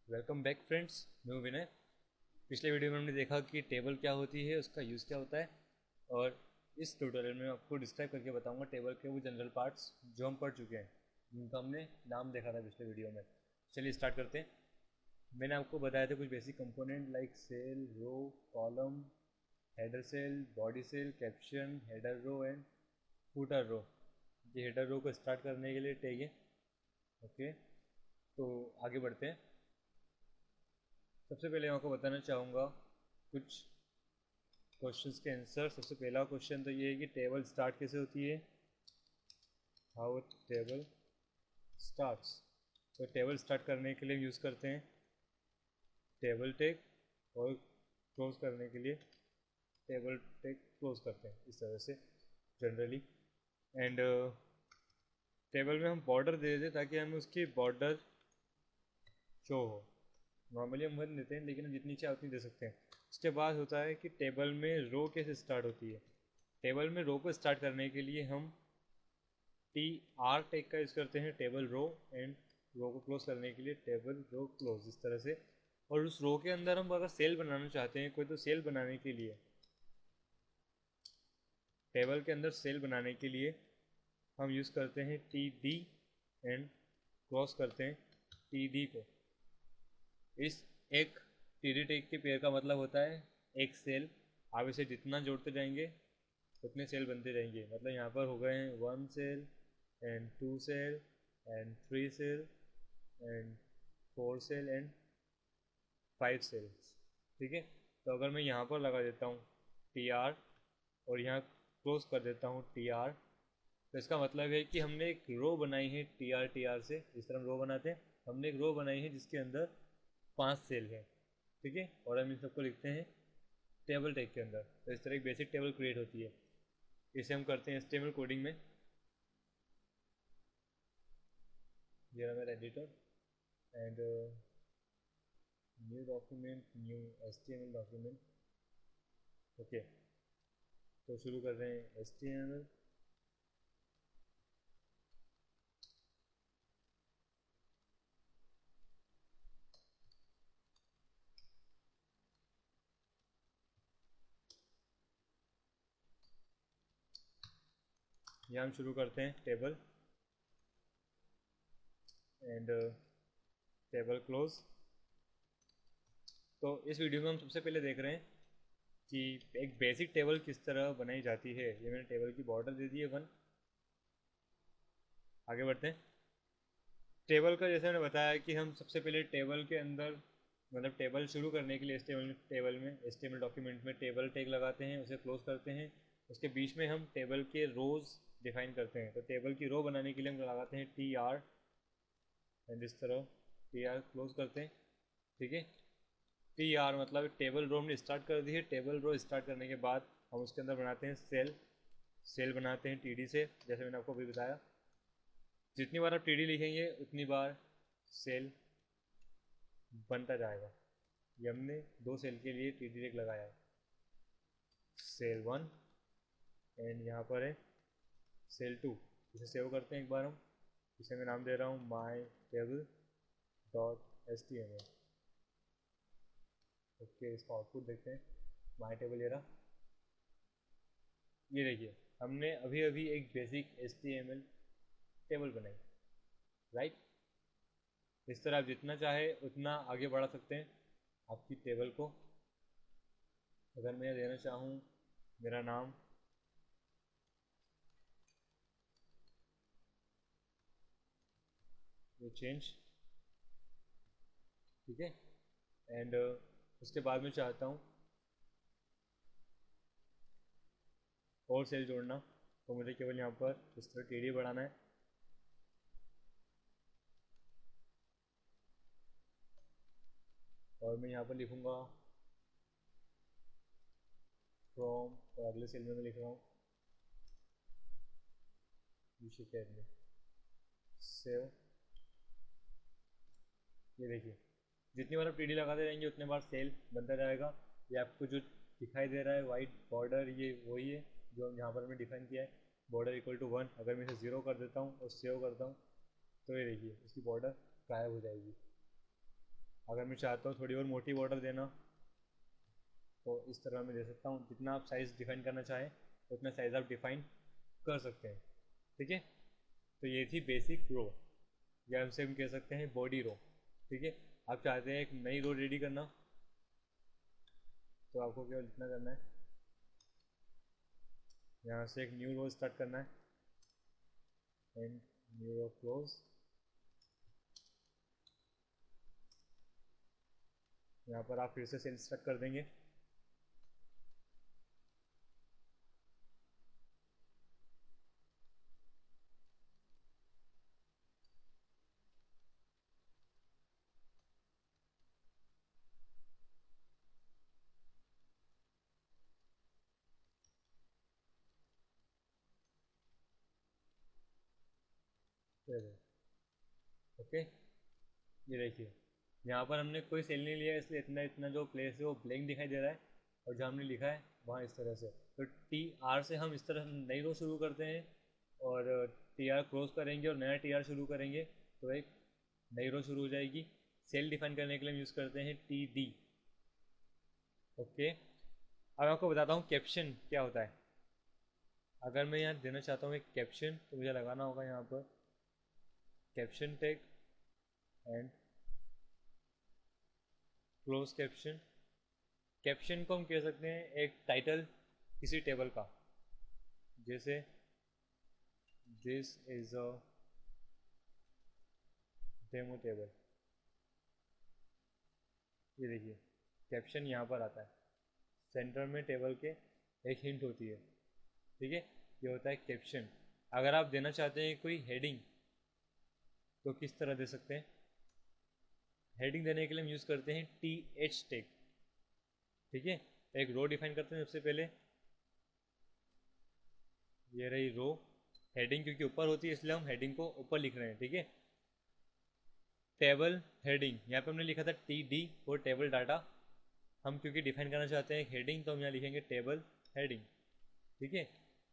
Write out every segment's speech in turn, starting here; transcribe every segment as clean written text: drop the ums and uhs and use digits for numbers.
Welcome back friends, मैं हूं विनय। पिछले वीडियो में हमने देखा कि टेबल क्या होती है, उसका यूज़ क्या होता है। और इस ट्यूटोरियल में आपको डिस्क्राइब करके बताऊंगा टेबल के वो जनरल पार्ट्स जो हम पढ़ चुके हैं, जिनका हमने नाम देखा था पिछले वीडियो में। चलिए स्टार्ट करते हैं। मैंने आपको बताया था कुछ basic component like cell, row, column, header cell, body cell, caption, header row and footer row. ये हेडर रो को स्टार्ट करने के लिए चाहिए। ओके, तो आगे बढ़ते हैं। सबसे पहले मैं आपको बताना चाहूँगा कुछ क्वेश्चंस के आंसर। सबसे पहला क्वेश्चन तो ये है कि टेबल स्टार्ट कैसे होती है, हाउ टेबल स्टार्ट्स। तो टेबल स्टार्ट करने के लिए यूज़ करते हैं टेबल टेक, और क्लोज करने के लिए टेबल टेक क्लोज करते हैं इस तरह से जनरली। एंड टेबल में हम बॉर्डर दे देते ताकि हमें उसकी बॉर्डर शो हो। नॉर्मली हम 1 देते हैं, लेकिन हम जितनी चाहे उतनी दे सकते हैं। उसके बाद होता है कि टेबल में रो कैसे स्टार्ट होती है। टेबल में रो को स्टार्ट करने के लिए हम टी आर टेक का यूज़ करते हैं, टेबल रो, एंड रो को क्लोज करने के लिए टेबल रो क्लोज, इस तरह से। और उस रो के अंदर हम अगर सेल बनाना चाहते हैं कोई, तो सेल बनाने के लिए, टेबल के अंदर सेल बनाने के लिए हम यूज़ करते हैं टी डी, एंड क्रॉस करते हैं टी डी को। इस एक टी डी टेक के पेयर का मतलब होता है एक सेल। आप इसे जितना जोड़ते जाएंगे उतने सेल बनते जाएंगे। मतलब यहाँ पर हो गए हैं 1 cell and 2 cell and 3 cell and 4 cell and 5 cells. ठीक है, तो अगर मैं यहाँ पर लगा देता हूँ टी आर और यहाँ क्लोज कर देता हूँ टी आर, तो इसका मतलब है कि हमने एक रो बनाई है टी आर से। जिस तरह हम रो बनाते हैं, हमने एक रो बनाई है जिसके अंदर 5 सेल है। ठीक है, और हम इन सबको लिखते हैं टेबल टेक के अंदर। तो इस तरह एक बेसिक टेबल क्रिएट होती है। इसे हम करते हैं HTML कोडिंग में। ये रहा मेरा editor, and new document, new HTML document. Okay, तो शुरू कर रहे हैं HTML। यहाँ हम शुरू करते हैं टेबल, एंड टेबल क्लोज। तो इस वीडियो में हम सबसे पहले देख रहे हैं कि एक बेसिक टेबल किस तरह बनाई जाती है। ये मैंने टेबल की बॉर्डर दे दी है 1। आगे बढ़ते हैं। टेबल का जैसे मैंने बताया कि हम सबसे पहले टेबल के अंदर, मतलब टेबल शुरू करने के लिए HTML डॉक्यूमेंट में टेबल टैग लगाते हैं, उसे क्लोज करते हैं। उसके बीच में हम टेबल के रोज़ डिफाइन करते हैं। तो टेबल की रो बनाने के लिए हम लगाते हैं टी आर, एंड इस तरह टी आर क्लोज करते हैं। ठीक है, टी आर मतलब टेबल रो हमने स्टार्ट कर दी है। टेबल रो स्टार्ट करने के बाद हम उसके अंदर बनाते हैं सेल। सेल बनाते हैं टी डी से, जैसे मैंने आपको अभी बताया। जितनी बार आप टी डी लिखेंगे उतनी बार सेल बनता जाएगा। ये हमने 2 सेल के लिए टी डी लगाया है, सेल 1, एंड यहाँ पर है सेल 2। इसे सेव करते हैं एक बार हम। इसे मैं नाम दे रहा हूँ my table dot H T M L. Okay, इसका आउटपुट देखते हैं। माई टेबल ये रहा। ये देखिए, हमने अभी अभी एक basic H T M L table बनाई, राइट। इस तरह आप जितना चाहे उतना आगे बढ़ा सकते हैं आपकी टेबल को। अगर मैं देना चाहूँ मेरा नाम, ये चेंज, ठीक है। एंड उसके बाद मैं चाहता हूँ और सेल जोड़ना, तो मुझे केवल यहाँ पर इस तरह टी डी बढ़ाना है। और मैं यहाँ पर लिखूँगा फ्रॉम, और अगले सेल में मैं लिख रहा हूँ में सेव। ये देखिए, जितनी बार आप टी डी लगाते रहेंगे उतने बार सेल बनता जाएगा। ये आपको जो दिखाई दे रहा है वाइट बॉर्डर, ये वही है जो यहाँ पर हमने डिफाइन किया है, बॉर्डर इक्वल टू 1। अगर मैं इसे 0 कर देता हूँ और सेव करता हूँ, तो ये देखिए उसकी बॉर्डर गायब हो जाएगी। अगर मैं चाहता हूँ थोड़ी और मोटी बॉर्डर देना तो इस तरह मैं दे सकता हूँ। जितना आप साइज़ डिफाइन करना चाहें उतना साइज़ आप डिफाइन कर सकते हैं। ठीक है, तो ये थी बेसिक रो, या उसे हम कह सकते हैं बॉडी रो। ठीक है, आप चाहते हैं एक नई रो रेडी करना तो आपको केवल इतना करना है, यहाँ से एक न्यू रो स्टार्ट करना है एंड न्यू रो क्लोज। यहाँ पर आप फिर से सेल स्टार्ट कर देंगे। ओके, ये देखिए यहाँ पर हमने कोई सेल नहीं लिया, इसलिए इतना इतना जो प्लेस है वो ब्लैंक दिखाई दे रहा है, और जहाँ हमने लिखा है वहाँ इस तरह से। तो टी आर से हम इस तरह नई रो शुरू करते हैं, और टी आर क्रॉस करेंगे और नया टी आर शुरू करेंगे तो एक नई रो शुरू हो जाएगी। सेल डिफाइन करने के लिए हम यूज़ करते हैं टी डी। ओके, अब आपको बताता हूँ कैप्शन क्या होता है। अगर मैं यहाँ देना चाहता हूँ एक कैप्शन तो मुझे लगाना होगा यहाँ पर caption tag and close caption. Caption को हम कह सकते हैं एक टाइटल किसी टेबल का, जैसे this is a demo table. ये देखिए कैप्शन यहाँ पर आता है, सेंटर में टेबल के एक हिंट होती है। ठीक है, ये होता है कैप्शन। अगर आप देना चाहते हैं कोई हेडिंग तो किस तरह दे सकते हैं। हेडिंग देने के लिए हम यूज़ करते हैं टी एच टैग। ठीक है, एक रो डिफाइन करते हैं सबसे पहले, ये रही रो। हेडिंग क्योंकि ऊपर होती है इसलिए हम हेडिंग को ऊपर लिख रहे हैं। ठीक है, टेबल हेडिंग यहाँ पे हमने लिखा था टी डी और टेबल डाटा। हम क्योंकि डिफाइन करना चाहते हैं हेडिंग तो हम यहाँ लिखेंगे टेबल हेडिंग। ठीक है,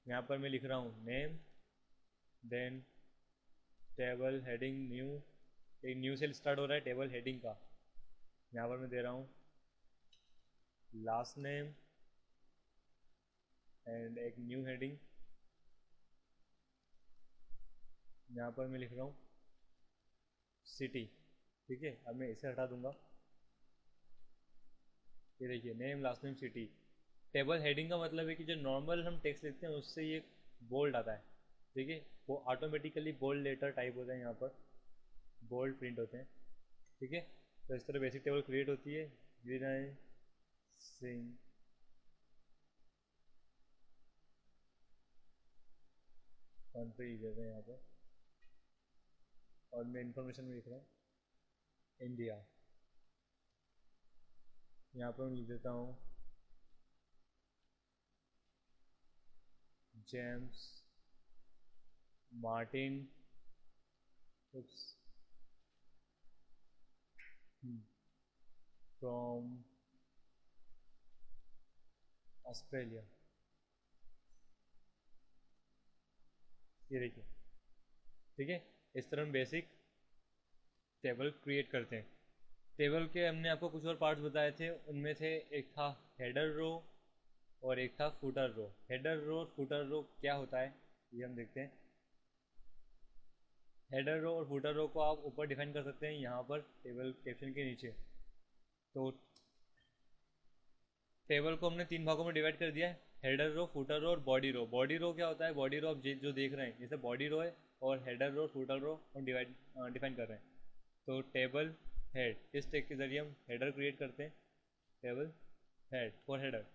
यहाँ पर मैं लिख रहा हूँ name, then table heading new, एक न्यू से स्टार्ट हो रहा है टेबल हेडिंग का। यहाँ पर मैं दे रहा हूँ लास्ट नेम एंड एक न्यू हेडिंग। यहाँ पर मैं लिख रहा हूँ सिटी। ठीक है, अब मैं इसे हटा दूंगा। ये देखिए name last name city. Table heading का मतलब है कि जो नॉर्मल हम टेक्स्ट लिखते हैं उससे ये बोल्ड आता है। ठीक है, वो ऑटोमेटिकली बोल्ड लेटर टाइप होता है, यहाँ पर बोल्ड प्रिंट होते हैं। ठीक है, तो इस तरह बेसिक टेबल क्रिएट होती है। विनय सिंह कंट्री जैसे यहाँ पर, और मैं इन्फॉर्मेशन में लिख रहा हूँ इंडिया। यहाँ पर मैं लिख देता हूँ जेम्स मार्टिन फ्रॉम ऑस्ट्रेलिया। ये देखिए, ठीक है, इस तरह हम बेसिक टेबल क्रिएट करते हैं। टेबल के हमने आपको कुछ और पार्ट्स बताए थे, उनमें से एक था हेडर रो और एक था फुटर रो। हेडर रो और फुटर रो क्या होता है ये हम देखते हैं। हेडर रो और फुटर रो को आप ऊपर डिफाइन कर सकते हैं यहाँ पर टेबल कैप्शन के नीचे। तो टेबल को हमने तीन भागों में डिवाइड कर दिया है, हेडर रो, फुटर रो और बॉडी रो। बॉडी रो क्या होता है, बॉडी रो आप जो देख रहे हैं जैसे बॉडी रो है, और हेडर रो फुटर रो हम डिफाइन कर रहे हैं। तो टेबल हेड, इस टेक के जरिए हम हेडर क्रिएट करते हैं, टेबल हेड फॉर हेडर।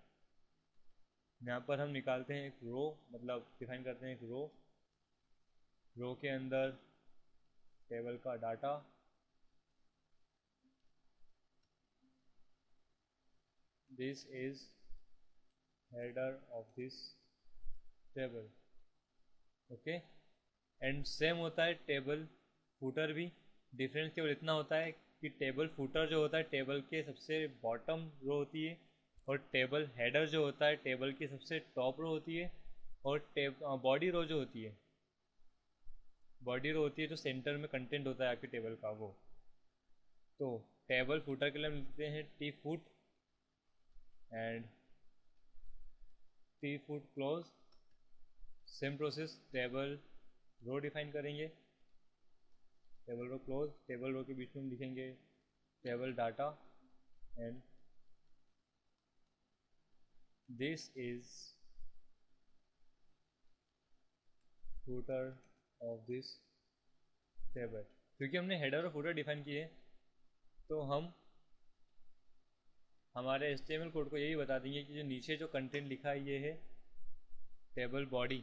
यहाँ पर हम निकालते हैं एक रो, मतलब डिफाइन करते हैं एक रो। रो के अंदर टेबल का data, this is header of this table. Okay, and same होता है टेबल फुटर भी। डिफरेंस केवल इतना होता है कि टेबल फुटर जो होता है टेबल के सबसे बॉटम रो होती है, और टेबल हेडर जो होता है टेबल की सबसे टॉप रो होती है। और बॉडी रो जो होती है, बॉडी रो होती है जो सेंटर में कंटेंट होता है आपके टेबल का वो। तो टेबल फुटर के लिए हम लिखते हैं T foot and T foot close. Same process, table row define करेंगे, table row close, table row के बीच में हम लिखेंगे table data and this is footer of this table. क्योंकि हमने हेडर और फुटर डिफाइन किए तो हम हमारे HTML कोड को यही बता देंगे कि जो नीचे जो कंटेंट लिखा है ये है टेबल बॉडी,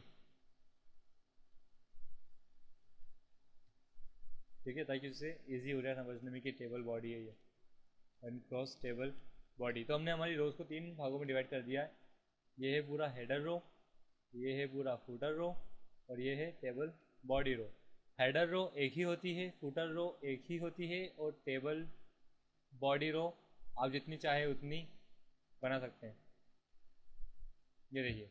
ठीक है, ताकि उससे इजी हो जाए समझने में कि टेबल बॉडी है ये, एंड क्रॉस टेबल बॉडी। तो हमने हमारी रोज को 3 भागों में डिवाइड कर दिया है। ये है पूरा हेडर रो, ये है पूरा फुटर रो और ये है टेबल बॉडी रो। हेडर रो एक ही होती है, फुटर रो एक ही होती है और टेबल बॉडी रो आप जितनी चाहे उतनी बना सकते हैं। ये देखिए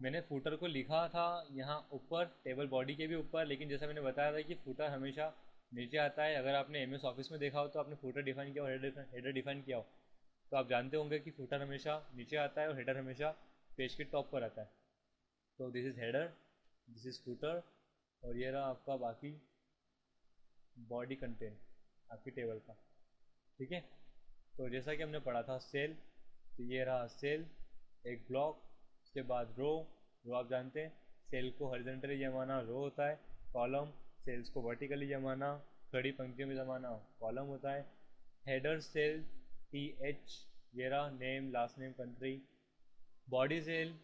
मैंने फुटर को लिखा था यहाँ ऊपर टेबल बॉडी के भी ऊपर, लेकिन जैसा मैंने बताया था कि फुटर हमेशा नीचे आता है। अगर आपने MS ऑफिस में देखा हो तो आपने फुटर डिफाइन किया और हेडर डिफाइन किया हो तो आप जानते होंगे कि फुटर हमेशा नीचे आता है और हेडर हमेशा पेज के टॉप पर आता है। तो this is header, this is footer और ये रहा आपका बाकी बॉडी कंटेंट आपकी टेबल का, ठीक है। तो जैसा कि हमने पढ़ा था सेल, तो ये रहा सेल, एक ब्लॉक, उसके बाद रो, रो आप जानते हैं सेल को हॉरिजॉन्टली जमाना रो होता है, कॉलम सेल्स को वर्टिकली जमाना, खड़ी पंक्तियों में जमाना कॉलम होता है। हेडर सेल TH, ये रहा name, last name, country. Body cell,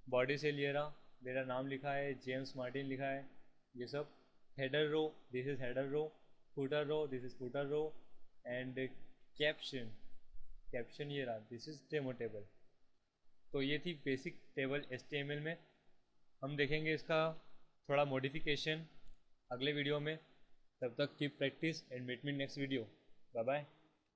body cell ये रहा मेरा नाम लिखा है, जेम्स मार्टिन लिखा है, ये सब। Header row, this is header row. Footer row, this is footer row. And caption, caption ये रहा, दिस इज डेमो टेबल। तो ये थी बेसिक टेबल HTML में। हम देखेंगे इसका थोड़ा मॉडिफिकेशन अगले वीडियो में। तब तक keep practice and meet me next video. Bye bye.